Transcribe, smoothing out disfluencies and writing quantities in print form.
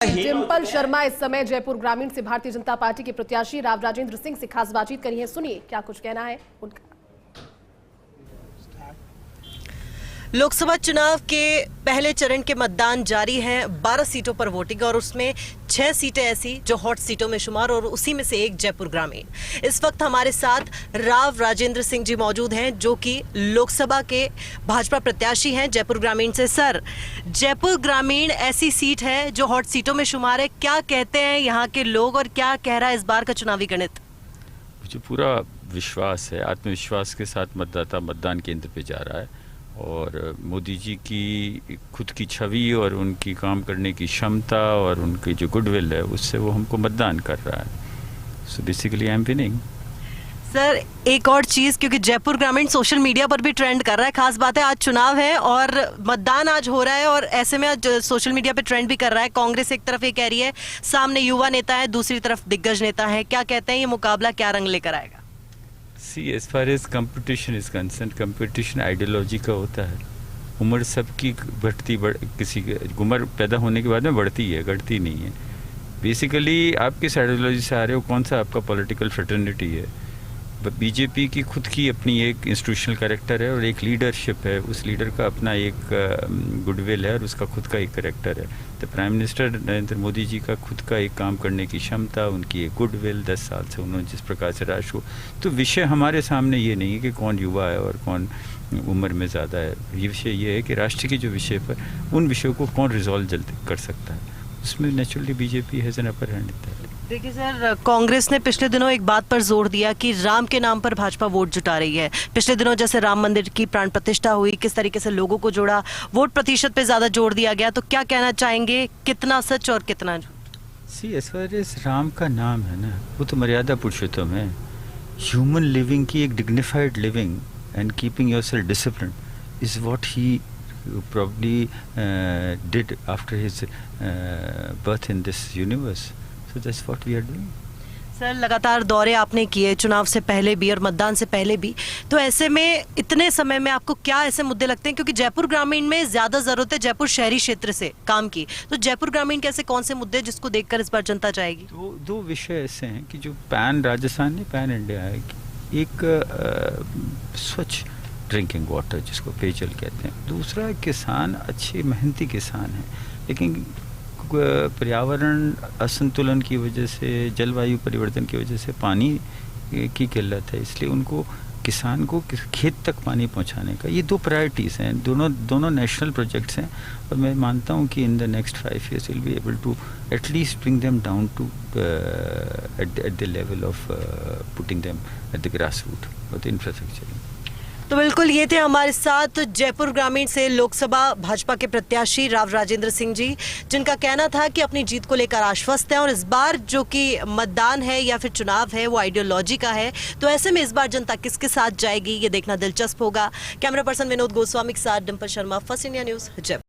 डिंपल शर्मा इस समय जयपुर ग्रामीण से भारतीय जनता पार्टी के प्रत्याशी राव राजेंद्र सिंह से खास बातचीत करी है। सुनिए क्या कुछ कहना है उनका। लोकसभा चुनाव के पहले चरण के मतदान जारी है। 12 सीटों पर वोटिंग और उसमें 6 सीटें ऐसी जो हॉट सीटों में शुमार और उसी में से एक जयपुर ग्रामीण। इस वक्त हमारे साथ राव राजेंद्र सिंह जी मौजूद हैं जो कि लोकसभा के भाजपा प्रत्याशी हैं जयपुर ग्रामीण से। सर, जयपुर ग्रामीण ऐसी सीट है जो हॉट सीटों में शुमार है, क्या कहते हैं यहाँ के लोग और क्या कह रहा है इस बार का चुनावी गणित? मुझे पूरा विश्वास है, आत्मविश्वास के साथ मतदाता मतदान केंद्र पे जा रहा है और मोदी जी की खुद की छवि और उनकी काम करने की क्षमता और उनकी जो गुडविल है उससे वो हमको मतदान कर रहा है। So basically I am winning. Sir, एक और चीज़, क्योंकि जयपुर ग्रामीण सोशल मीडिया पर भी ट्रेंड कर रहा है, खास बात है आज चुनाव है और मतदान आज हो रहा है और ऐसे में आज सोशल मीडिया पे ट्रेंड भी कर रहा है। कांग्रेस एक तरफ ये कह रही है सामने युवा नेता है, दूसरी तरफ दिग्गज नेता है, क्या कहते हैं ये मुकाबला क्या रंग लेकर आएगा? See as far as competition is concern, competition ideology का होता है। उम्र सबकी किसी उम्र पैदा होने के बाद में बढ़ती है, घटती नहीं है। बेसिकली आप किस आइडियोलॉजी से आ रहे हो, कौन सा आपका पॉलिटिकल फ्रेटर्निटी है। बीजेपी की खुद की अपनी एक इंस्टीट्यूशनल कैरेक्टर है और एक लीडरशिप है, उस लीडर का अपना एक गुडविल है और उसका खुद का एक कैरेक्टर है। तो प्राइम मिनिस्टर नरेंद्र मोदी जी का खुद का एक काम करने की क्षमता, उनकी एक गुडविल, 10 साल से उन्होंने जिस प्रकार से राष्ट्र को, तो विषय हमारे सामने ये नहीं है कि कौन युवा है और कौन उम्र में ज़्यादा है। ये विषय ये है कि राष्ट्र के जो विषय पर उन विषयों को कौन रिजॉल्व जल्दी कर सकता है, उसमें naturally BJP has an upper hand. देखिए सर, कांग्रेस ने पिछले दिनों एक बात पर जोर दिया कि राम के नाम पर भाजपा वोट जुटा रही है। पिछले दिनों जैसे राम मंदिर की प्राण प्रतिष्ठा हुई, किस तरीके से लोगों को जोड़ा, वोट प्रतिशत पे ज्यादा जोर दिया गया, तो क्या कहना चाहेंगे, कितना सच और कितना झूठ? सी एज फार एज राम का नाम है ना, वो तो मर्यादा पुरुषोत्तम है। ह्यूमन लिविंग की एक dignified living and keeping yourself discipline is what he probably did after his birth in this universe. So that's what we are doing. Sir, लगातार दौरे आपने किए चुनाव से पहले भी और मतदान से पहले भी, तो ऐसे में इतने समय में आपको क्या ऐसे मुद्दे लगते हैं, क्योंकि जयपुर ग्रामीण में ज्यादा जरूरत है जयपुर शहरी क्षेत्र से काम की, तो जयपुर ग्रामीण के ऐसे कौन से मुद्दे जिसको देखकर इस बार जनता जाएगी? दो विषय ऐसे हैं कि जो पैन राजस्थान नहीं पैन इंडिया है, एक स्वच्छ ड्रिंकिंग वाटर जिसको पेयजल कहते हैं, दूसरा किसान अच्छे मेहनती किसान हैं, लेकिन पर्यावरण असंतुलन की वजह से, जलवायु परिवर्तन की वजह से पानी की किल्लत है, इसलिए उनको किसान को खेत तक पानी पहुंचाने का, ये दो प्रायोरिटीज़ हैं। दोनों नेशनल प्रोजेक्ट्स हैं और मैं मानता हूं कि in the next 5 years will be able to at least bring them down to at the level of putting them at the grass root और द इंफ्रास्ट्रक्चर। तो बिल्कुल ये थे हमारे साथ जयपुर ग्रामीण से लोकसभा भाजपा के प्रत्याशी राव राजेंद्र सिंह जी, जिनका कहना था कि अपनी जीत को लेकर आश्वस्त है और इस बार जो कि मतदान है या फिर चुनाव है वो आइडियोलॉजी का है, तो ऐसे में इस बार जनता किसके साथ जाएगी ये देखना दिलचस्प होगा। कैमरा पर्सन विनोद गोस्वामी के साथ Dimple Sharma, first India news, Jaipur.